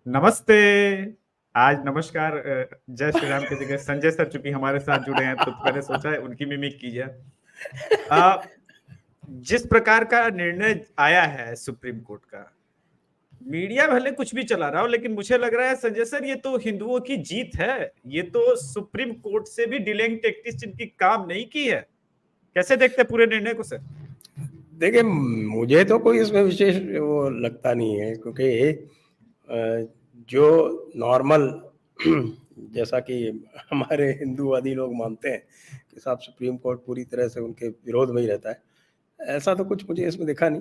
नमस्ते। आज नमस्कार जय श्री राम की जगह संजय सर चूंकि हमारे साथ जुड़े हैं तो मैंने सोचा है उनकी मिमिक की जाए। अ, जिस प्रकार का निर्णय आया है सुप्रीम कोर्ट का, मीडिया भले कुछ भी चला रहा हो, लेकिन मुझे लग रहा है संजय सर ये तो हिंदुओं की जीत है। ये तो सुप्रीम कोर्ट से भी डिलेइंग टैक्टिक्स जिनकी काम नहीं की है। कैसे देखते हैं पूरे निर्णय को सर? देखिए, मुझे तो कोई इसमें विशेष वो लगता नहीं है, क्योंकि जो नॉर्मल जैसा कि हमारे हिंदूवादी लोग मानते हैं कि साहब सुप्रीम कोर्ट पूरी तरह से उनके विरोध में ही रहता है, ऐसा तो कुछ मुझे इसमें दिखा नहीं।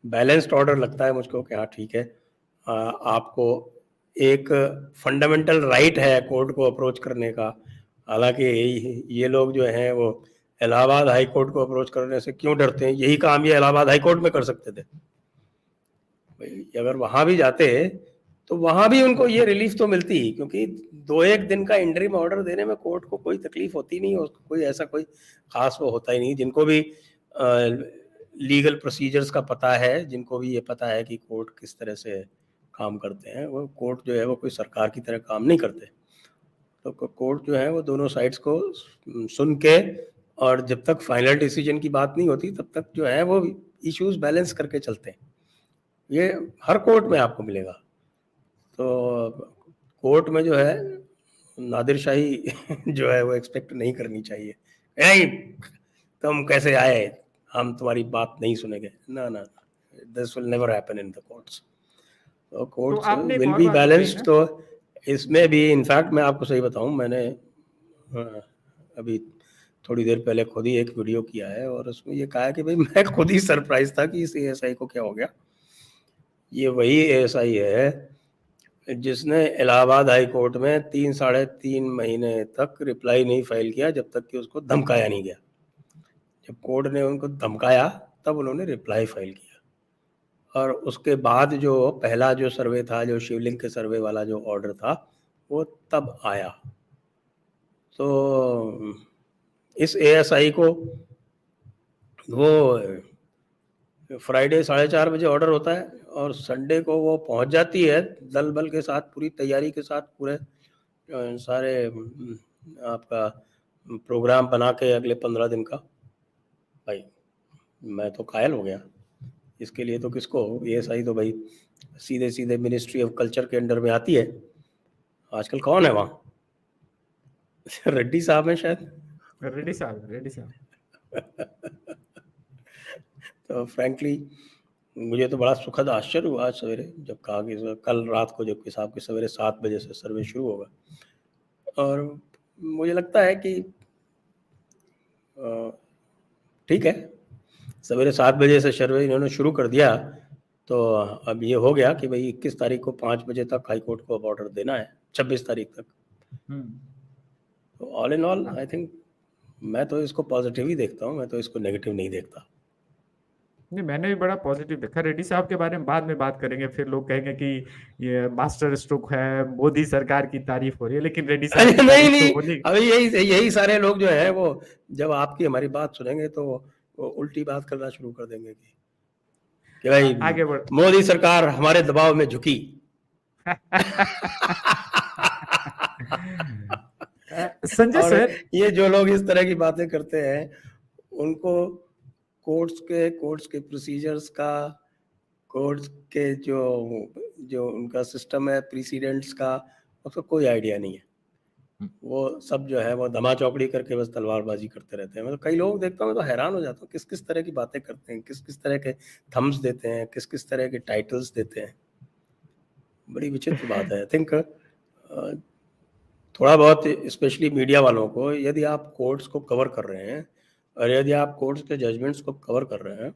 बैलेंस्ड ऑर्डर लगता है मुझको कि हाँ ठीक है, आपको एक फंडामेंटल राइट है कोर्ट को अप्रोच करने का। हालांकि ये लोग जो हैं वो इलाहाबाद हाई कोर्ट को अप्रोच करने से क्यों डरते हैं? यही काम ये इलाहाबाद हाई कोर्ट में कर सकते थे। भाई अगर वहां भी जाते तो वहां भी उनको ये रिलीफ तो मिलती ही, क्योंकि 2-1 दिन का इंटरिम ऑर्डर देने में कोर्ट को कोई तकलीफ होती नहीं, उसको कोई ऐसा कोई खास वो होता ही नहीं। जिनको भी लीगल प्रोसीजर्स का पता है, जिनको भी ये पता है कि कोर्ट किस तरह से काम करते हैं, वो कोर्ट जो है वो कोई सरकार की तरह काम नहीं करते। तो कोर्ट जो है वो दोनों साइड्स को सुन के, और जब तक फाइनल डिसीजन की बात नहीं होती तब तक जो है वो इश्यूज बैलेंस करके चलते हैं। ये हर कोर्ट में आपको मिलेगा। तो कोर्ट में जो है नादिरशाही जो है वो एक्सपेक्ट नहीं करनी चाहिए। नहीं, तुम कैसे आए, हम तुम्हारी बात नहीं सुनेंगे, ना ना, this will never happen in the courts. तो कोर्ट्स आपने एक विल और बी बात कही बैलेंस्ड। ना। तो इसमें भी इनफैक्ट मैं आपको सही बताऊं, मैंने अभी थोड़ी देर पहले खुद ही एक वीडियो किया है और उसमें ये कहा है कि भाई मैं खुद ही सरप्राइज था कि इस एएसआई को क्या हो गया। ये वही एएसआई है जिसने इलाहाबाद हाई कोर्ट में 3-3.5 महीने तक रिप्लाई नहीं फाइल किया, जब तक कि उसको धमकाया नहीं गया। जब कोर्ट ने उनको धमकाया तब उन्होंने रिप्लाई फाइल किया, और उसके बाद जो पहला जो सर्वे था, जो शिवलिंग के सर्वे वाला जो ऑर्डर था, वो तब आया। तो इस एएसआई को वो फ्राइडे 4:30 बजे ऑर्डर होता है और संडे को वो पहुंच जाती है दल बल के साथ, पूरी तैयारी के साथ, पूरे सारे आपका प्रोग्राम बना के अगले 15 दिन का। भाई मैं तो कायल हो गया इसके लिए। तो किसको, एएसआई तो भाई सीधे सीधे मिनिस्ट्री ऑफ कल्चर के अंडर में आती है। आजकल कौन है वहाँ? रेड्डी साहब हैं शायद। रेड्डी साहब, रेड्डी साहब। तो फ्रैंकली मुझे तो बड़ा सुखद आश्चर्य हुआ आज सवेरे जब कहा कि कल रात को जबकि साहब के सवेरे 7 बजे से सर्वे शुरू होगा। और मुझे लगता है कि ठीक है, सवेरे 7 बजे से सर्वे इन्होंने शुरू कर दिया, तो अब ये हो गया कि भाई 21 तारीख को 5 बजे तक हाई कोर्ट को अब ऑर्डर देना है, 26 तारीख तक। तो all in all I think मैं तो इसको पॉजिटिव ही देखता हूँ, मैं तो इसको नेगेटिव नहीं देखता। नहीं, मैंने भी बड़ा पॉजिटिव देखा। रेड्डी साहब के बारे में बाद में बात करेंगे, फिर लोग कहेंगे कि ये मास्टर स्ट्रोक है, मोदी सरकार की तारीफ हो रही है, लेकिन रेड्डी साहब की नहीं तारीफ तो नहीं, होनी। अभी यही सारे लोग जो है वो जब आपकी हमारी बात सुनेंगे तो वो उल्टी बात करना शुरू कर देंगे कि भाई आगे बढ़। मोदी सरकार हमारे दबाव में झुकी। संजय और सर। ये जो लोग इस तरह की बातें करते हैं उनको कोर्ट्स के प्रोसीजर्स का, कोर्ट्स के जो जो उनका सिस्टम है प्रीसीडेंट्स का, उसका कोई आइडिया नहीं है। वो सब जो है वो धमा चौकड़ी करके बस तलवारबाजी करते रहते हैं। मतलब कई लोग देखता हूँ तो हैरान हो जाता हूँ किस किस तरह की बातें करते हैं, किस किस तरह के थम्स देते हैं, किस किस तरह के टाइटल्स देते हैं। बड़ी विचित्र बात है। आई थिंक थोड़ा बहुत स्पेशली मीडिया वालों को, यदि आप कोर्ट्स को कवर कर रहे हैं और यदि आप कोर्ट्स के जजमेंट्स को कवर कर रहे हैं,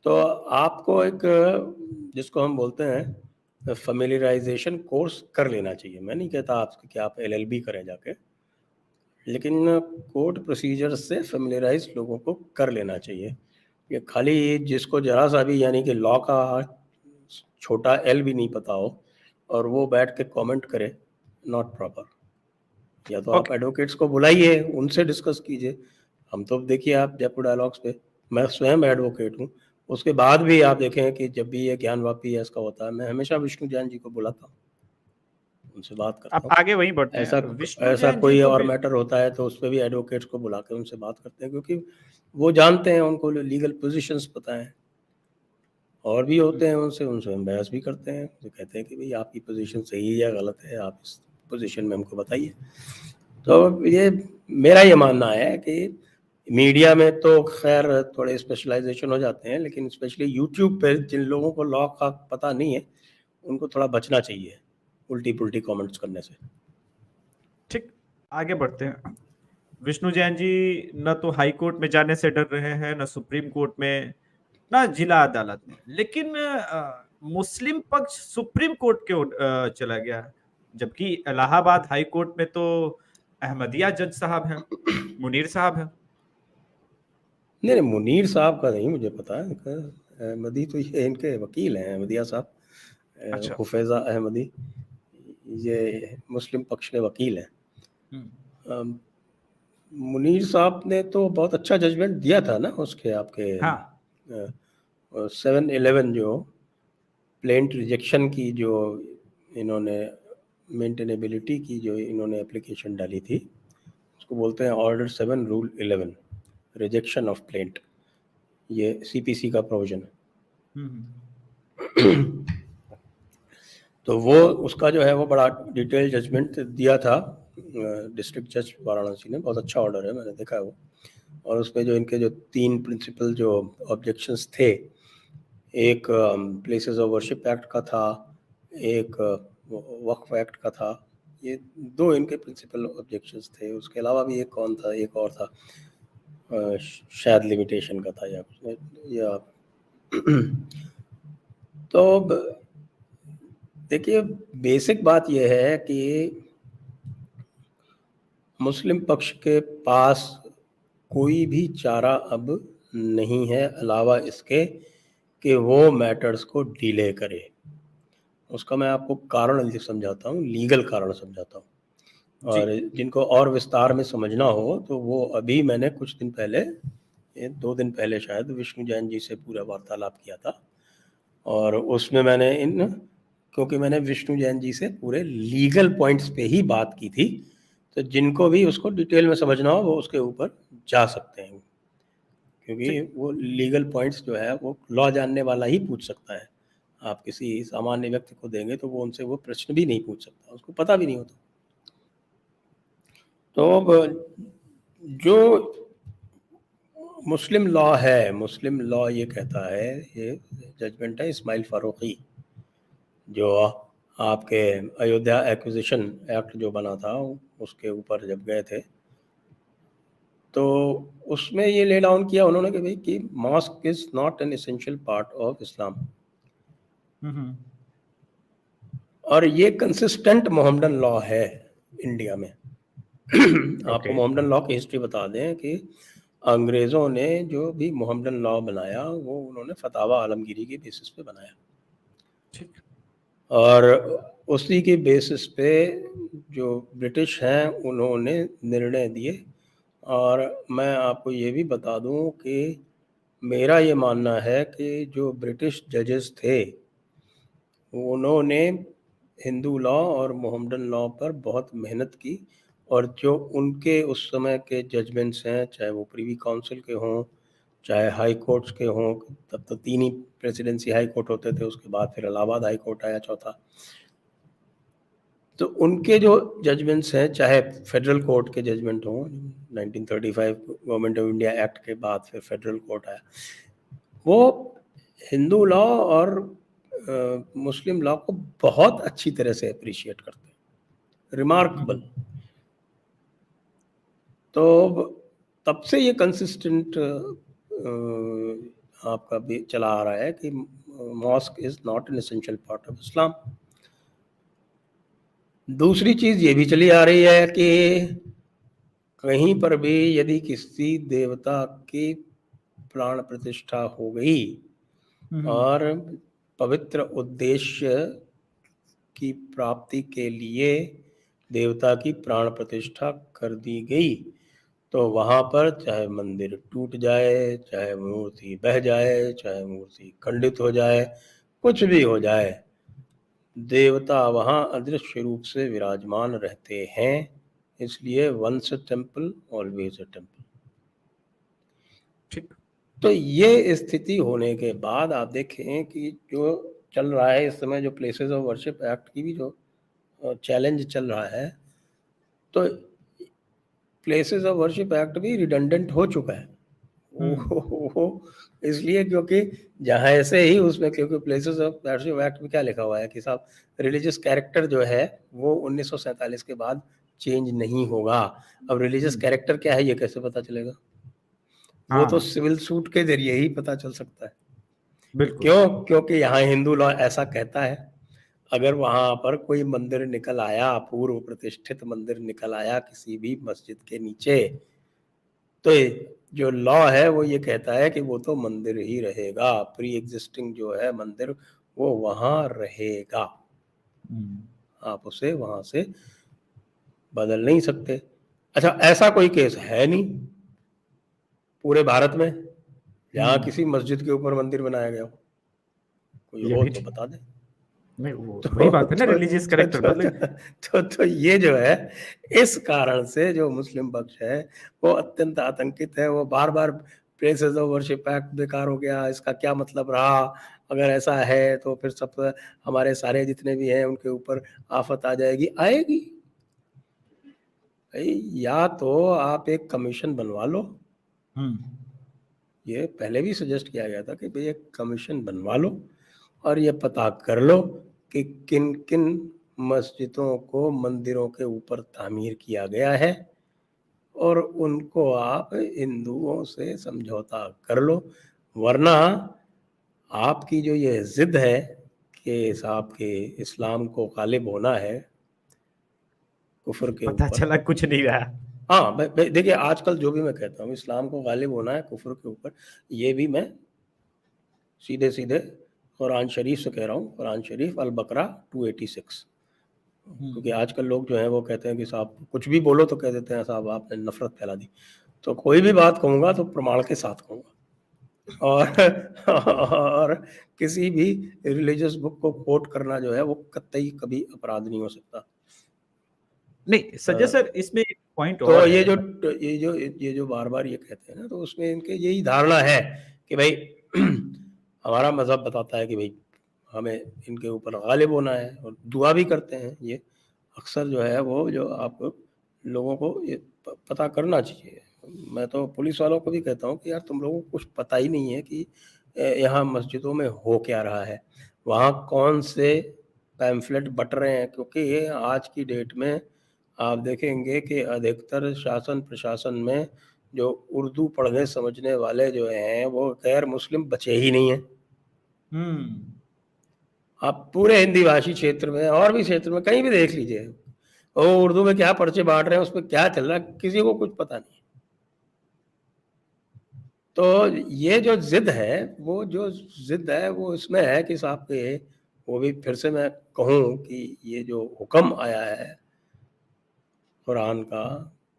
तो आपको एक जिसको हम बोलते हैं फेमिलियराइजेशन कोर्स कर लेना चाहिए। मैं नहीं कहता आपको कि आप एलएलबी करें जाके, लेकिन कोर्ट प्रोसीजर से फेमिलियराइज लोगों को कर लेना चाहिए। ये खाली जिसको जरा सा भी यानी कि लॉ का छोटा एल भी नहीं पता हो और वो बैठ के कमेंट करे, नॉट प्रॉपर। या तो आप एडवोकेट्स को बुलाइए, उनसे डिस्कस कीजिए। हम तो देखिए आप जयपुर डायलॉग्स पे, मैं स्वयं एडवोकेट हूँ, उसके बाद भी आप देखें कि जब भी ये ज्ञान वापी है इसका होता है, मैं हमेशा विष्णु जैन जी को बुलाता हूँ। उनसे बात अब करता हूँ। आगे वहीं बढ़ते ऐसा हैं। विष्णु ऐसा जैन जी कोई तो और मैटर होता है तो उस पे भी एडवोकेट्स को बुला के उनसे बात करते हैं, क्योंकि वो जानते हैं, उनको लीगल पोजीशंस पता है। और भी होते हैं उनसे उनसे हम बहस भी करते हैं, तो कहते हैं कि भाई आपकी पोजीशन सही है या गलत है, आप इस पोजीशन में हमको बताइए। तो ये मेरा ये मानना है कि मीडिया में तो खैर थोड़े स्पेशलाइजेशन हो जाते हैं, लेकिन स्पेशली यूट्यूब पे जिन लोगों को लॉ का पता नहीं है उनको थोड़ा बचना चाहिए उल्टी पुल्टी कमेंट्स करने से। ठीक, आगे बढ़ते हैं। विष्णु जैन जी न तो हाई कोर्ट में जाने से डर रहे हैं, न सुप्रीम कोर्ट में, ना जिला अदालत में, लेकिन मुस्लिम पक्ष सुप्रीम कोर्ट क्यों चला गया, जबकि इलाहाबाद हाई कोर्ट में तो अहमदिया जज साहब हैं, मुनीर साहब हैं। नहीं नहीं, मुनीर साहब का नहीं मुझे पता है, अहमदी तो ये इनके वकील हैं, अहमदिया साहब, अच्छा। हुफैजा अहमदी, ये मुस्लिम पक्ष के वकील हैं। हम्म। मुनीर साहब ने तो बहुत अच्छा जजमेंट दिया था ना उसके आपके हाँ। 7/11 जो प्लेंट रिजेक्शन की जो इन्होंने मेंटेनेबिलिटी की जो इन्होंने एप्लीकेशन डाली थी, उसको बोलते हैं order 7 rule 11, rejection of plaint, ये सीपीसी का प्रोविजन है। तो वो उसका जो है वो बड़ा डिटेल जजमेंट दिया था डिस्ट्रिक्ट जज वाराणसी ने, बहुत अच्छा ऑर्डर है, मैंने देखा है वो। और उसमें जो इनके जो 3 प्रिंसिपल जो ऑब्जेक्शंस थे, एक प्लेसेस ऑफ वर्शिप एक्ट का था, एक वक्फ एक्ट का था, ये 2 इनके प्रिंसिपल ऑब्जेक्शंस थे। उसके अलावा भी एक कौन था, एक और था, शायद लिमिटेशन का था या तो देखिए बेसिक बात यह है कि मुस्लिम पक्ष के पास कोई भी चारा अब नहीं है अलावा इसके कि वो मैटर्स को डिले करे। उसका मैं आपको कारण समझाता हूँ, लीगल कारण समझाता हूँ, जी। और जिनको और विस्तार में समझना हो तो वो अभी मैंने कुछ दिन पहले, 2 दिन पहले शायद, विष्णु जैन जी से पूरा वार्तालाप किया था। और उसमें मैंने क्योंकि मैंने विष्णु जैन जी से पूरे लीगल पॉइंट्स पे ही बात की थी, तो जिनको भी उसको डिटेल में समझना हो वो उसके ऊपर जा सकते हैं, क्योंकि ठीक। वो लीगल पॉइंट्स जो है वो लॉ जानने वाला ही पूछ सकता है। आप किसी सामान्य व्यक्ति को देंगे तो वो उनसे वो प्रश्न भी नहीं पूछ सकता, उसको पता भी नहीं होता। तो अब जो मुस्लिम लॉ है, मुस्लिम लॉ ये कहता है, ये जजमेंट है इस्माइल फारूकी, जो आपके अयोध्या एक्विजिशन एक्ट जो बना था उसके ऊपर जब गए थे, तो उसमें ये ले डाउन किया उन्होंने कि भाई कि mask is not an essential part of Islam. और ये कंसिस्टेंट मोहम्मदन लॉ है इंडिया में। आपको ओके। मोहम्मदन लॉ की हिस्ट्री बता दें कि अंग्रेज़ों ने जो भी मोहम्मदन लॉ बनाया वो उन्होंने फतावा आलमगीरी के बेसिस पे बनाया, ठीक। और उसी के बेसिस पे जो ब्रिटिश हैं उन्होंने निर्णय दिए। और मैं आपको ये भी बता दूं कि मेरा ये मानना है कि जो ब्रिटिश जजेस थे उन्होंने हिंदू लॉ और मोहम्मदन लॉ पर बहुत मेहनत की, और जो उनके उस समय के जजमेंट्स हैं, चाहे वो प्रीवी काउंसिल के हों, चाहे हाई कोर्ट्स के हों, तब तो 3 ही प्रेसिडेंसी हाई कोर्ट होते थे, उसके बाद फिर इलाहाबाद हाई कोर्ट आया चौथा। तो उनके जो जजमेंट्स हैं, चाहे फेडरल कोर्ट के जजमेंट हों, 1935 गवर्नमेंट ऑफ इंडिया एक्ट के बाद फिर फेडरल कोर्ट आया, वो हिंदू लॉ और मुस्लिम लॉ को बहुत अच्छी तरह से अप्रिशिएट करते हैं, रिमार्केबल। तो तब से ये कंसिस्टेंट आपका भी चला आ रहा है कि mask is not an essential part of Islam. दूसरी चीज ये भी चली आ रही है कि कहीं पर भी यदि किसी देवता की प्राण प्रतिष्ठा हो गई और पवित्र उद्देश्य की प्राप्ति के लिए देवता की प्राण प्रतिष्ठा कर दी गई, तो वहाँ पर चाहे मंदिर टूट जाए, चाहे मूर्ति बह जाए, चाहे मूर्ति खंडित हो जाए, कुछ भी हो जाए, देवता वहाँ अदृश्य रूप से विराजमान रहते हैं, इसलिए once a temple always a temple. ठीक। तो ये स्थिति होने के बाद आप देखें कि जो चल रहा है इस समय, जो प्लेसेस ऑफ वर्शिप एक्ट की भी जो चैलेंज चल रहा है, तो प्लेसेस ऑफ वर्शिप एक्ट भी रिडंडेंट हो चुका है। वो इसलिए क्योंकि जहाँ ऐसे ही उसमें, क्योंकि प्लेसेस ऑफ वर्शिप एक्ट में क्या लिखा हुआ है कि साहब रिलीजियस कैरेक्टर जो है वो 1947 के बाद चेंज नहीं होगा। अब रिलीजियस कैरेक्टर क्या है ये कैसे पता चलेगा? वो तो सिविल सूट के जरिए ही पता चल सकता है। बिल्कुल। क्यों? क्योंकि यहाँ हिंदू लॉ ऐसा कहता है, अगर वहां पर कोई मंदिर निकल आया, पूर्व प्रतिष्ठित मंदिर निकल आया किसी भी मस्जिद के नीचे, तो जो लॉ है वो ये कहता है कि वो तो मंदिर ही रहेगा, प्री एग्जिस्टिंग जो है मंदिर वो वहां रहेगा, आप उसे वहां से बदल नहीं सकते। अच्छा, ऐसा कोई केस है नहीं पूरे भारत में जहाँ किसी मस्जिद के ऊपर मंदिर बनाया गया हो। कोई ये हो भी तो ठीक। बता दे। नहीं, वो तो वही बात है ना, तो रिलीजियस तो, कैरेक्टर तो, बदलेगा। तो ये जो है, इस कारण से जो मुस्लिम पक्ष है वो अत्यंत आतंकित है। वो बार बार प्लेसेस ऑफ वर्शिप एक्ट बेकार हो गया, इसका क्या मतलब रहा, अगर ऐसा है तो फिर सब हमारे सारे जितने भी हैं उनके ऊपर आफत आ जाएगी। आएगी भाई, या तो आप एक कमीशन बनवा लो, ये पहले भी सजेस्ट किया गया था कि भाई एक कमीशन बनवा लो और ये पता कर लो कि किन किन मस्जिदों को मंदिरों के ऊपर तामीर किया गया है और उनको आप हिंदुओं से समझौता कर लो। वरना आपकी जो ये जिद है कि साहब के इस्लाम को गालिब होना है कुफर के पता ऊपर। चला कुछ नहीं रहा। हाँ देखिए, आजकल जो भी मैं कहता हूँ इस्लाम को गालिब होना है कुफर के ऊपर, ये भी मैं सीधे सीधे कुरान शरीफ से कह रहा हूँ। कुरान शरीफ अल बकरा 286। क्योंकि आजकल लोग जो हैं वो कहते हैं कि साहब कुछ भी बोलो तो कह देते हैं साहब आपने नफरत फैला दी। तो कोई भी बात कहूँगा तो प्रमाण के साथ कहूँगा, और किसी भी रिलीजियस बुक को कोट करना जो है वो कतई कभी अपराध नहीं हो सकता। नहीं संजय सर, इसमें एक पॉइंट तो और है। ये जो बार बार ये कहते हैं ना, तो उसमें इनके यही धारणा है कि भाई हमारा मजहब बताता है कि भाई हमें इनके ऊपर गालिब होना है, और दुआ भी करते हैं। ये अक्सर जो है वो जो आप लोगों को ये पता करना चाहिए। मैं तो पुलिस वालों को भी कहता हूँ कि यार तुम लोगों को कुछ पता ही नहीं है कि यहाँ मस्जिदों में हो क्या रहा है, वहाँ कौन से पैम्फलेट बट रहे हैं। क्योंकि ये आज की डेट में आप देखेंगे कि अधिकतर शासन प्रशासन में जो उर्दू पढ़ने समझने वाले जो हैं वो गैर मुस्लिम बचे ही नहीं हैं। आप पूरे हिंदी भाषी क्षेत्र में और भी क्षेत्र में कहीं भी देख लीजिए, वो उर्दू में क्या पर्चे बांट रहे हैं, उस पर क्या चल रहा है, किसी को कुछ पता नहीं। तो ये जो जिद है वो इसमें है कि साहब के, वो भी फिर से मैं कहूँ कि ये जो हुक्म आया है कुरान का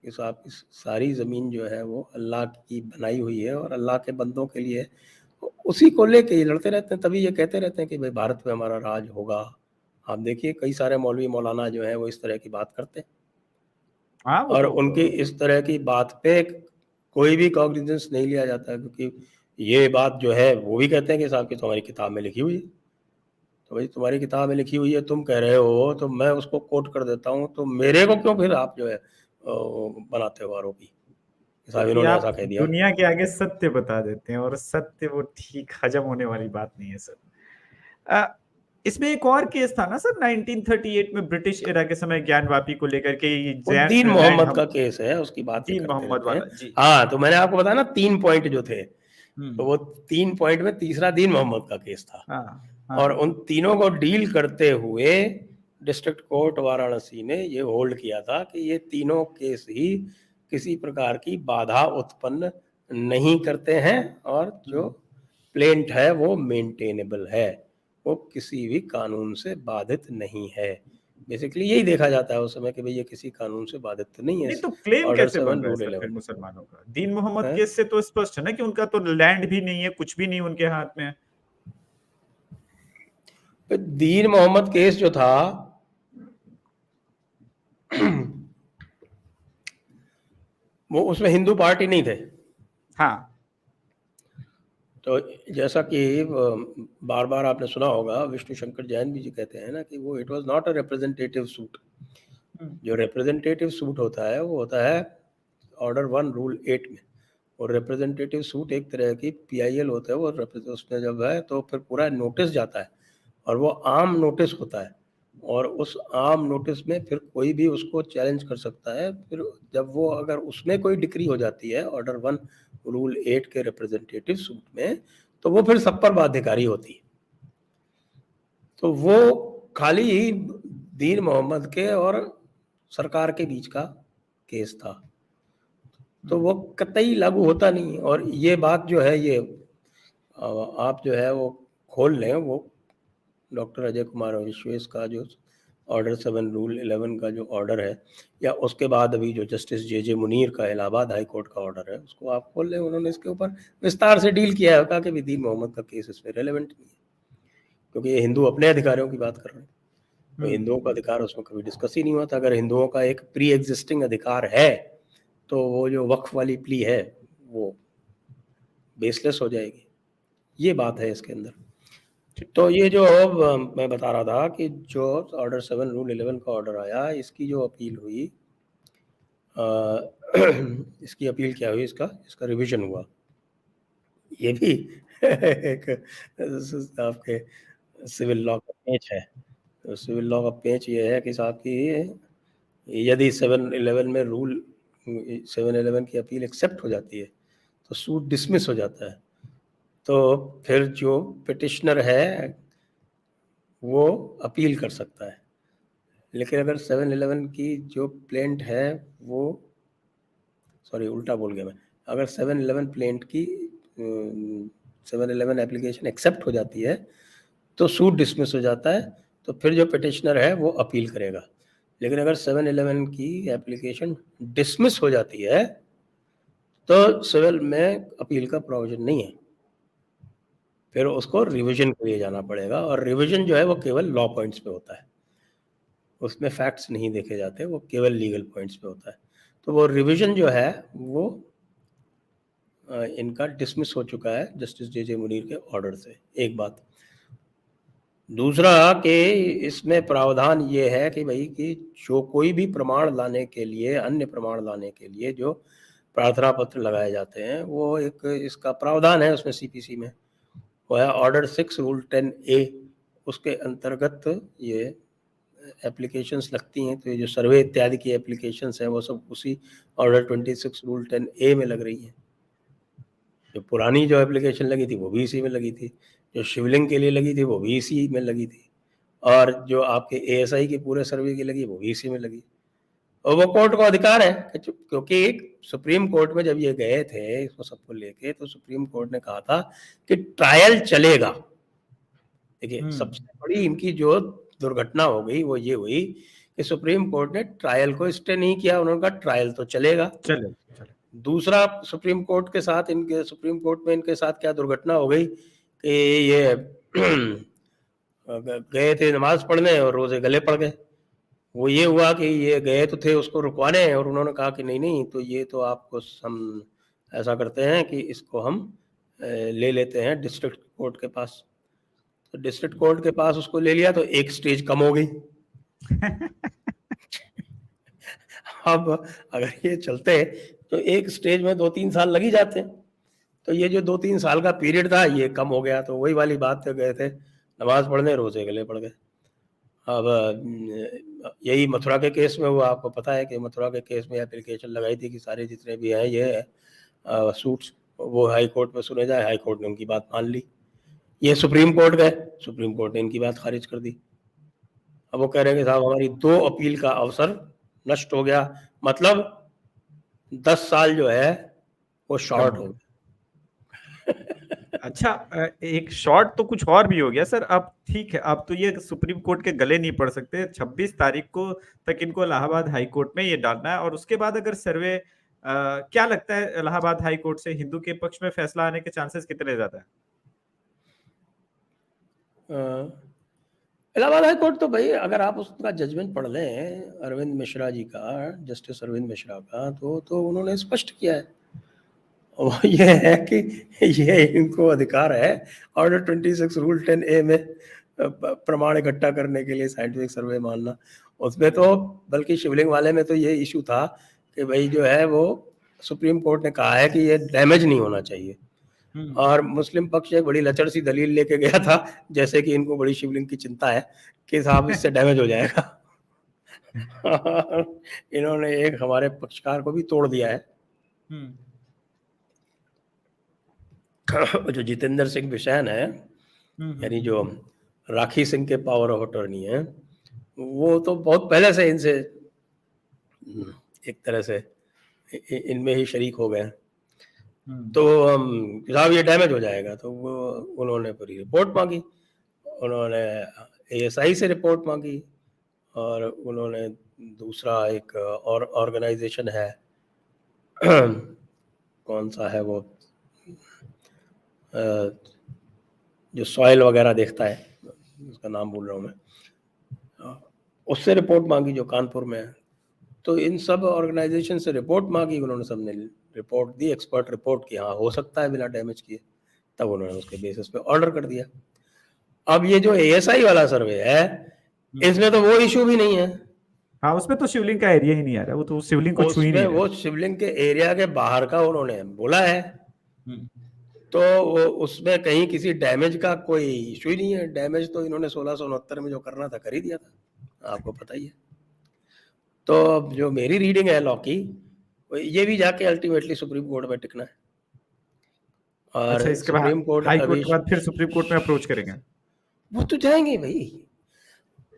कि साहब इस सारी ज़मीन जो है वो अल्लाह की बनाई हुई है और अल्लाह के बंदों के लिए, उसी को लेके ये लड़ते रहते हैं। तभी ये कहते रहते हैं कि भाई भारत में हमारा राज होगा। आप देखिए कई सारे मौलवी मौलाना जो है वो इस तरह की बात करते हैं, हाँ वो और तो उनकी इस तरह की बात पे कोई भी कॉग्निजेंस नहीं लिया जाता है। क्योंकि ये बात जो है वो भी कहते हैं कि साहब की तुम्हारी किताब में लिखी हुई है, तो भाई तुम्हारी किताब में लिखी हुई है, तुम कह रहे हो तो मैं उसको कोट कर देता हूँ, तो मेरे को क्यों फिर आप जो है बनाते हो आरोपी, साहब क्योंकि इन्होंने आप ऐसा कह दिया। दुनिया के आगे सत्य बता देते हैं, और सत्य वो ठीक हजम होने वाली बात नहीं है सर। इसमें एक और केस था ना सर 1938 में, ब्रिटिश एरा के समय ज्ञानवापी को लेकर के, वो दीन लैंड मोहम्मद हम का केस है, उसकी बात ये दीन करते मोहम्मद रहते हैं। वाला जी। हाँ, तो मैंने आपको बताया ना 3 पॉइंट जो थे, तो वो हम्म 3 पॉइंट में तीसरा दीन मोहम्मद का केस था। हाँ और हाँ उन तीनों को डील करते हुए डिस्ट्रिक्ट कोर्ट वाराणसी ने ये होल्ड किया था कि ये तीनों केस ही किसी प्रकार की बाधा उत्पन्न नहीं करते हैं, और जो प्लेंट है वो मेंटेनेबल है, वो किसी भी कानून से बाधित नहीं है। बेसिकली यही देखा जाता है उस समय कि भाई ये किसी कानून से बाधित तो नहीं है। नहीं तो क्लेम ऑर्डर कैसे बन 7 रहा है रूल सर फिर 11 मुसलमानों का? दीन मोहम्मद है। केस से तो स्पष्ट है ना कि उनका तो लैंड भी नहीं है, कुछ भी नहीं उनके हाथ में है। दीन मोहम्मद केस जो था वो उसमें हिंदू पार्टी नहीं थे। हाँ। तो जैसा कि बार बार आपने सुना होगा, विष्णु शंकर जैन भी जी कहते हैं ना कि वो it was not a representative suit. जो रिप्रेजेंटेटिव सूट होता है वो होता है ऑर्डर 1 रूल 8 में। और रिप्रेजेंटेटिव सूट एक तरह की पीआईएल होता है, वो उसमें जब है तो फिर पूरा नोटिस जाता है और वो आम नोटिस होता है, और उस आम नोटिस में फिर कोई भी उसको चैलेंज कर सकता है। फिर जब वो अगर उसमें कोई डिक्री हो जाती है ऑर्डर 1 रूल 8 के रिप्रेजेंटेटिव सूट में, तो वो फिर सब पर बाध्यकारी होती है। तो वो खाली दीन मोहम्मद के और सरकार के बीच का केस था, तो वो कतई लागू होता नहीं। और ये बात जो है ये आप जो है वो खोल लें, वो डॉक्टर अजय कुमार विश्वेश का जो ऑर्डर 7 रूल 11 का जो ऑर्डर है, या उसके बाद अभी जो जस्टिस जे मुनीर का इलाहाबाद हाई कोर्ट का ऑर्डर है, उसको आप खोल लें। उन्होंने इसके ऊपर विस्तार से डील किया है, कहा कि दीन मोहम्मद का केस इसमें रेलेवेंट नहीं है, क्योंकि ये हिंदू अपने अधिकारों की बात कर रहे हैं। तो हिंदुओं का अधिकार उसमें कभी डिस्कस ही नहीं हुआ था। अगर हिंदुओं का एक प्री एग्जिस्टिंग अधिकार है तो वो जो वक्फ वाली प्ली है वो बेसलेस हो जाएगी, ये बात है इसके अंदर। तो ये जो मैं बता रहा था कि जो ऑर्डर 7 रूल 11 का ऑर्डर आया, इसकी जो अपील हुई, इसकी अपील क्या हुई, इसका रिवीजन हुआ। ये भी एक आपके सिविल लॉ का पेच है। तो सिविल लॉ का पेच ये है कि साहब की यदि 711 में रूल 711 की अपील एक्सेप्ट हो जाती है तो सूट डिसमिस हो जाता है। तो फिर जो पिटिशनर है वो अपील कर सकता है। लेकिन अगर 711 की जो प्लेंट है वो, सॉरी उल्टा बोल गया मैं, अगर 711 प्लेंट की 711 एप्लीकेशन एक्सेप्ट हो जाती है तो सूट डिसमिस हो जाता है। तो फिर जो पिटिशनर है वो अपील करेगा। लेकिन अगर 711 की एप्लीकेशन डिसमिस हो जाती है तो सिविल में अपील का प्रोविजन नहीं है, फिर उसको रिवीजन के लिए जाना पड़ेगा। और रिवीजन जो है वो केवल लॉ पॉइंट्स पे होता है, उसमें फैक्ट्स नहीं देखे जाते, वो केवल लीगल पॉइंट्स पे होता है। तो वो रिवीजन जो है वो इनका डिसमिस हो चुका है जस्टिस जे मुनीर के ऑर्डर से, एक बात। दूसरा कि इसमें प्रावधान ये है कि भाई कि जो कोई भी प्रमाण लाने के लिए, अन्य प्रमाण लाने के लिए जो प्रार्थना पत्र लगाए जाते हैं, वो एक इसका प्रावधान है उसमें सीपीसी में, वो है ऑर्डर 6 रूल 10A। उसके अंतर्गत ये एप्लीकेशंस लगती हैं। तो ये जो सर्वे इत्यादि की एप्लीकेशंस हैं वो सब उसी ऑर्डर 26 रूल 10A में लग रही हैं। जो पुरानी जो एप्लीकेशन लगी थी वो भी इसी में लगी थी, जो शिवलिंग के लिए लगी थी वो भी इसी में लगी थी, और जो आपके एएसआई के पूरे सर्वे की लगी वो भी इसी में लगी। और वो कोर्ट को अधिकार है क्योंकि सुप्रीम कोर्ट में जब ये गए थे इसको सबको लेके, तो सुप्रीम कोर्ट ने कहा था कि ट्रायल चलेगा। देखिए सबसे बड़ी इनकी जो दुर्घटना हो गई वो ये हुई कि सुप्रीम कोर्ट ने ट्रायल को स्टे नहीं किया, उन्होंने कहा ट्रायल तो चलेगा। चले। दूसरा, सुप्रीम कोर्ट में इनके साथ क्या दुर्घटना हो गई कि ये गए थे नमाज पढ़ने और रोजे गले पड़ गए। वो ये हुआ कि ये गए तो थे उसको रुकवाने, और उन्होंने कहा कि नहीं नहीं, तो ये तो आपको हम ऐसा करते हैं कि इसको हम ले लेते हैं डिस्ट्रिक्ट कोर्ट के पास। तो डिस्ट्रिक्ट कोर्ट के पास उसको ले लिया तो एक स्टेज कम हो गई। अब अगर ये चलते तो एक स्टेज में 2-3 साल लग ही जाते। तो ये जो 2-3 साल का पीरियड था ये कम हो गया। तो वही वाली बात पे गए थे नमाज पढ़ने, रोजे गले पड़ गए। अब यही मथुरा के केस में हुआ। आपको पता है कि मथुरा के केस में एप्लीकेशन लगाई थी कि सारे जितने भी हैं ये सूट्स वो हाई कोर्ट में सुने जाए। हाई कोर्ट ने उनकी बात मान ली। ये सुप्रीम कोर्ट गए, सुप्रीम कोर्ट ने इनकी बात खारिज कर दी। अब वो कह रहे हैं कि साहब हमारी 2 अपील का अवसर नष्ट हो गया, मतलब 10 साल जो है वो शॉर्ट हो गया। अच्छा, एक शॉर्ट तो कुछ और भी हो गया सर। अब ठीक है, अब तो ये सुप्रीम कोर्ट के गले नहीं पड़ सकते। 26 तारीख को तक इनको इलाहाबाद हाई कोर्ट में ये डालना है, और उसके बाद अगर सर्वे क्या लगता है इलाहाबाद हाई कोर्ट से हिंदू के पक्ष में फैसला आने के चांसेस कितने ज्यादा है? इलाहाबाद हाई कोर्ट तो भाई अगर आप उसका जजमेंट पढ़ लें अरविंद मिश्रा जी का, जस्टिस अरविंद मिश्रा का, तो उन्होंने स्पष्ट किया है, वो ये है कि ये इनको अधिकार है ऑर्डर 26 रूल 10A में प्रमाण इकट्ठा करने के लिए साइंटिफिक सर्वे मानना। उसमें तो बल्कि शिवलिंग वाले में तो ये इशू था कि भाई जो है वो सुप्रीम कोर्ट ने कहा है कि ये डैमेज नहीं होना चाहिए, और मुस्लिम पक्ष एक बड़ी लचर सी दलील लेके गया था, जैसे कि इनको बड़ी शिवलिंग की चिंता है कि साहब इससे डैमेज हो जाएगा। इन्होंने एक हमारे पक्षकार को भी तोड़ दिया है। जो जितेंद्र सिंह बिशैन है, यानी जो राखी सिंह के पावर ऑफ अटॉर्नी है, वो तो बहुत पहले से इनसे एक तरह से इनमें ही शरीक हो गए। तो साहब ये डैमेज हो जाएगा, तो वो उन्होंने पूरी रिपोर्ट मांगी, उन्होंने ASI से रिपोर्ट मांगी, और उन्होंने दूसरा एक और ऑर्गेनाइजेशन है कौन सा है वो, जो सॉइल वगैरह देखता है, उसका नाम भूल रहा हूँ मैं, उससे रिपोर्ट मांगी जो कानपुर में है। तो इन सब ऑर्गेनाइजेशन से रिपोर्ट मांगी, उन्होंने सबने रिपोर्ट दी, एक्सपर्ट रिपोर्ट की, हाँ हो सकता है बिना डैमेज किए, तब उन्होंने उसके बेसिस पे ऑर्डर कर दिया। अब ये जो ASI वाला सर्वे है, इसमें तो वो इशू भी नहीं है। हाँ, उसमें तो शिवलिंग का एरिया ही नहीं आ रहा, वो तो शिवलिंग को छू ही नहीं रहा। वो शिवलिंग के एरिया के बाहर का उन्होंने बोला है, तो वो उसमें कहीं किसी डैमेज का कोई इशू ही नहीं है। डैमेज तो इन्होंने 1669 में जो करना था कर ही दिया था, आपको पता ही है। तो जो मेरी रीडिंग है लॉ की, ये भी जाके अल्टीमेटली सुप्रीम कोर्ट में टिकना है, और अच्छा, इसके सुप्रीम बाद कोर्ट हाई कोर्ट के बाद फिर सुप्रीम कोर्ट में अप्रोच करेंगे? वो तो जाएंगे भाई,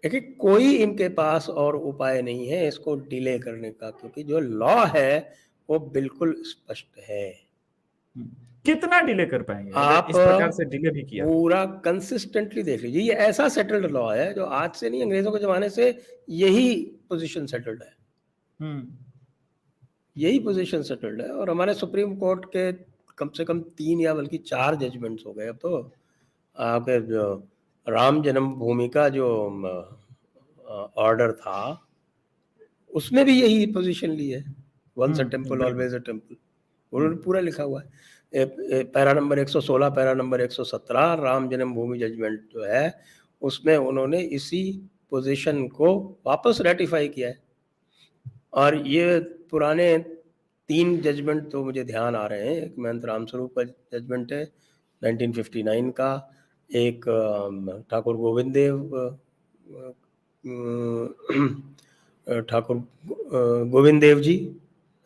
देखिए कोई इनके पास और उपाय नहीं है इसको डिले करने का, क्योंकि जो लॉ है वो बिल्कुल स्पष्ट है। कितना डिले कर पाएंगे आप इस प्रकार से डिले भी किया? पूरा कंसिस्टेंटली देख लीजिए, ये ऐसा सेटल्ड लॉ है जो आज से नहीं, अंग्रेजों के जमाने से यही पोजीशन सेटल्ड है, यही पोजीशन सेटल्ड है। और हमारे सुप्रीम कोर्ट के कम से कम 3 या बल्कि 4 जजमेंट्स हो गए अब तो। आपके जो राम जन्मभूमि का जो ऑर्डर था, उसमें भी यही पोजीशन ली है, once a temple always a temple, उन्होंने पूरा लिखा हुआ है। Para number 116, para number 117 Ram Janmabhoomi judgment जो है, उसमें उन्होंने इसी पोजीशन को वापस रेटिफाई किया है। और ये पुराने 3 जजमेंट तो मुझे ध्यान आ रहे हैं, एक महंत रामस्वरूप का जजमेंट है 1959 का, एक ठाकुर गोविंद देव ठाकुर गोविंद देव जी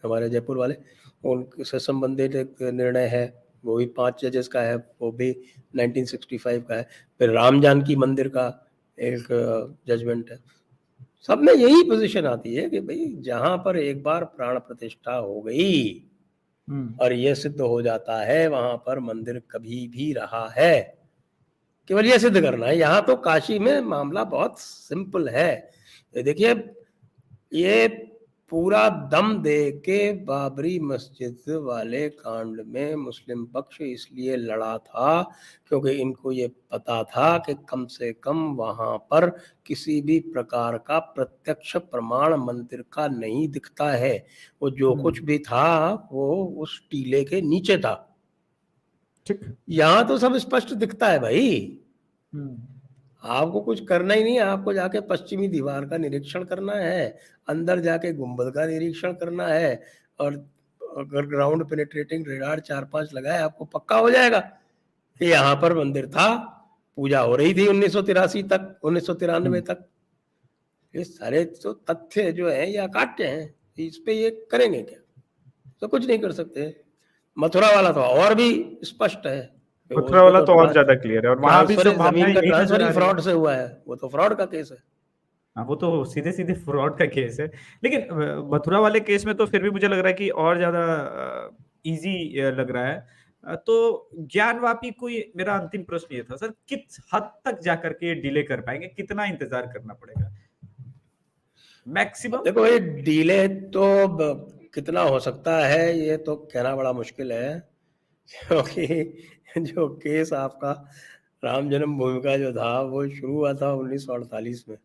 हमारे जयपुर वाले, उनसे संबंधित एक निर्णय है, वो भी 5 जजेस का है, वो भी 1965 का है। फिर राम जानकी मंदिर का एक जजमेंट है। सब में यही पोजीशन आती है कि भाई जहां पर एक बार प्राण प्रतिष्ठा हो गई और ये सिद्ध हो जाता है, वहां पर मंदिर कभी भी रहा है, केवल ये सिद्ध करना है। यहाँ तो काशी में मामला बहुत सिंपल है। देखिए, ये पूरा दम दे के बाबरी मस्जिद वाले कांड में मुस्लिम पक्ष इसलिए लड़ा था क्योंकि इनको ये पता था कि कम से कम वहां पर किसी भी प्रकार का प्रत्यक्ष प्रमाण मंदिर का नहीं दिखता है। वो जो कुछ भी था वो उस टीले के नीचे था। ठीक, यहाँ तो सब स्पष्ट दिखता है भाई। आपको कुछ करना ही नहीं है, आपको जाके पश्चिमी दीवार का निरीक्षण करना है, अंदर जाके गुंबद का निरीक्षण करना है, और अगर ग्राउंड पेनिट्रेटिंग रेडार 4-5 लगाए, आपको पक्का हो जाएगा कि यहाँ पर मंदिर था, पूजा हो रही थी 1983 तक, 1993 तक। ये सारे तो तथ्य जो है ये अकाट्य हैं, इस पे ये करेंगे क्या? तो कुछ नहीं कर सकते। मथुरा वाला तो और भी स्पष्ट है, मथुरा वाला तो और ज्यादा क्लियर है, और वहां भी ट्रांसफर संभावना जमीन का यही नजर ट्रांसफर आ ही रही है। फ्रॉड से हुआ है, वो तो फ्रॉड का केस है। हाँ, वो तो सीधे सीधे फ्रॉड का केस है। लेकिन मथुरा वाले केस में तो फिर भी मुझे लग रहा है कि और ज्यादा इजी लग रहा है। तो ज्ञानवापी को मेरा अंतिम प्रश्न ये था सर, किस हद तक जाकर के डिले कर पाएंगे, कितना इंतजार करना पड़ेगा मैक्सिमम? देखो ये डिले तो कितना हो सकता है ये तो कहना बड़ा मुश्किल है, क्योंकि जो केस आपका राम जन्मभूमि का जो था वो शुरू हुआ था 1948 में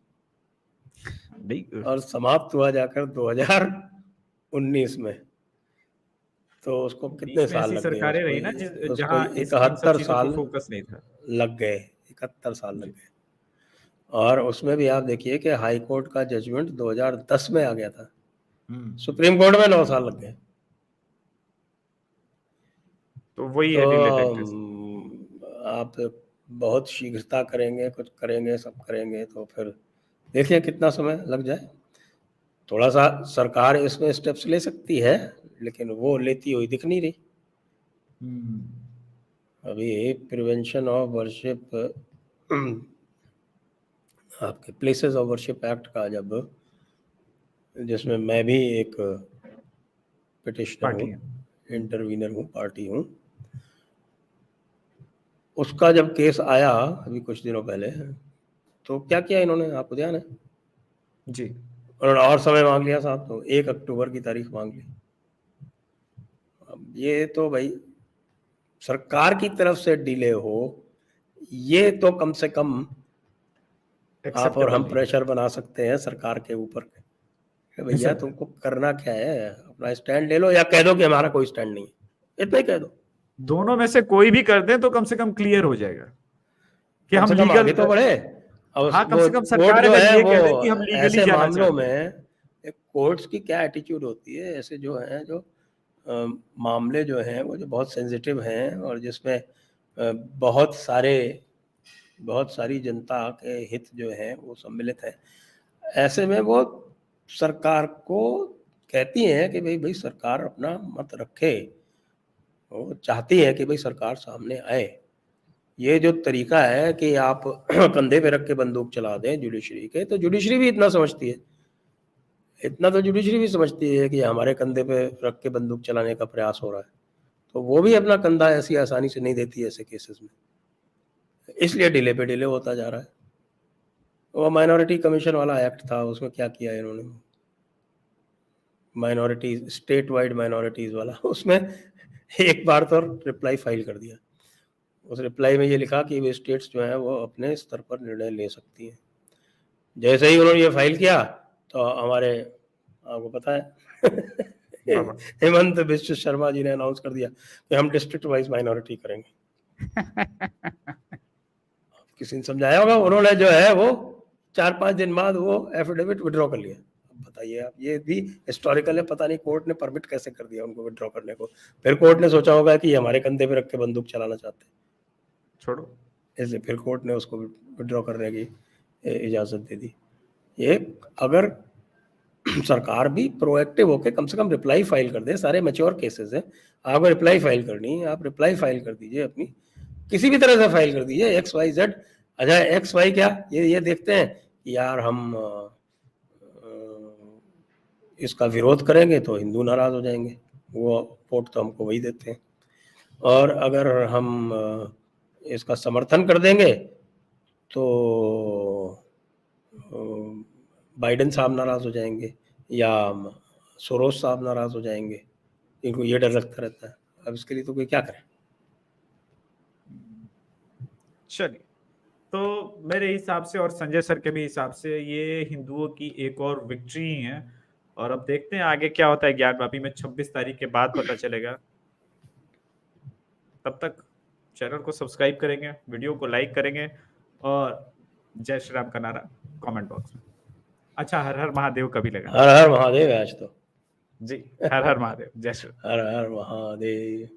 नहीं, और समाप्त हुआ जाकर 2019 में। तो उसको कितने बीच में साल ऐसी लग गए? सरकारें उसको रही ना उसको जहां इन सब 71 चीजों पर साल फोकस नहीं था। लग गए, 71 साल लग जी। गए। और उसमें भी आप देखिए कि हाई कोर्ट का जजमेंट 2010 में आ गया था, सुप्रीम कोर्ट में 9 साल लग गए। तो वही तो है रिलेटेड केस। आप बहुत शीघ्रता करेंगे, कुछ करेंगे, सब करेंगे, तो फिर देखिए कितना समय लग जाए। थोड़ा सा सरकार इसमें स्टेप्स ले सकती है, लेकिन वो लेती हुई दिख नहीं रही। अभी प्रिवेंशन ऑफ वर्शिप, आपके प्लेसेस ऑफ वर्शिप एक्ट का जब, जिसमें मैं भी एक पिटिशनर हूँ, पार्टी है। इंटरवीनर हूँ, पार्टी हूँ, उसका जब केस आया अभी कुछ दिनों पहले, तो क्या किया इन्होंने, आपको ध्यान है? जी। उन्होंने और समय मांग लिया साहब, तो 1 अक्टूबर की तारीख मांग ली। अब ये तो भाई सरकार की तरफ से डिले हो, ये तो कम से कम आप और हम एक्सेप्टेबल नहीं। प्रेशर बना सकते हैं सरकार के ऊपर कि भैया सर, तुमको करना क्या है, अपना स्टैंड ले लो, या कह दो कि हमारा कोई स्टैंड नहीं है, इतना ही कह दो। दोनों में से कोई भी कर दें तो कम से कम क्लियर हो जाएगा कि कम हम से कम लीगल। आगे तो बढ़े। अब हाँ, कम वो से कम कोर्ट सरकार जो अगर है ये वो कह दे कि हम लीगली ऐसे जाना मामलों चाहते हैं। में कोर्ट्स की क्या एटीट्यूड होती है, ऐसे जो है जो मामले जो हैं वो जो बहुत सेंसिटिव हैं और जिसमें बहुत सारी जनता के हित जो हैं वो सम्मिलित हैं, ऐसे में वो सरकार को कहती हैं कि भाई सरकार अपना मत रखे, वो चाहती है कि भाई सरकार सामने आए। ये जो तरीका है कि आप कंधे पे रख के बंदूक चला दें जुडिशरी के, तो जुडिशरी भी इतना समझती है, इतना तो जुडिशरी भी समझती है कि हमारे कंधे पे रख के बंदूक चलाने का प्रयास हो रहा है, तो वो भी अपना कंधा ऐसी आसानी से नहीं देती ऐसे केसेस में, इसलिए डिले पे डिले होता जा रहा है। वो माइनॉरिटी कमीशन वाला एक्ट था, उसमें क्या किया इन्होंने, माइनॉरिटीज, स्टेट वाइड माइनॉरिटीज वाला, उसमें एक बार तो रिप्लाई फाइल कर दिया। उस रिप्लाई में ये लिखा कि वे स्टेट्स जो हैं वो अपने स्तर पर निर्णय ले सकती हैं। जैसे ही उन्होंने ये फाइल किया तो हमारे, आपको पता है बाबा। हेमंत बिश्व शर्मा जी ने अनाउंस कर दिया कि हम डिस्ट्रिक्ट वाइज माइनॉरिटी करेंगे। किसी ने समझाया होगा, उन्होंने जो है वो 4-5 दिन बाद वो एफिडेविट विड्रॉ कर लिया। अब बताइए आप, ये भी हिस्टोरिकल है, पता नहीं कोर्ट ने परमिट कैसे कर दिया उनको विड्रॉ करने को। फिर कोर्ट ने सोचा होगा कि हमारे कंधे पे रख के बंदूक चलाना चाहते हैं, छोड़ो। इसलिए फिर कोर्ट ने उसको विड्रॉ करने की इजाज़त दे दी। ये अगर सरकार भी प्रोएक्टिव होकर कम से कम रिप्लाई फाइल कर दे, सारे मैच्योर केसेस हैं, आपको रिप्लाई फाइल करनी है, आप रिप्लाई फाइल कर दीजिए, अपनी किसी भी तरह से फाइल कर दीजिए, XYZ। अच्छा, XY क्या, ये देखते हैं कि यार हम इसका विरोध करेंगे तो हिंदू नाराज हो जाएंगे, वो वोट तो हमको वही देते हैं, और अगर हम इसका समर्थन कर देंगे तो बाइडेन साहब नाराज हो जाएंगे या सोरोस साहब नाराज हो जाएंगे, इनको ये डर लगता रहता है। अब इसके लिए तो कोई क्या करे। चलिए, तो मेरे हिसाब से और संजय सर के भी हिसाब से ये हिंदुओं की एक और विक्ट्री ही है। और अब देखते हैं आगे क्या होता है ज्ञानवापी में, 26 तारीख के बाद पता चलेगा। तब तक चैनल को सब्सक्राइब करेंगे, वीडियो को लाइक करेंगे और जय श्री राम का नारा कमेंट बॉक्स में। अच्छा, हर हर महादेव कभी लगा। हर हर महादेव है आज तो। जी, हर हर महादेव, जय श्री राम। हर हर महादेव।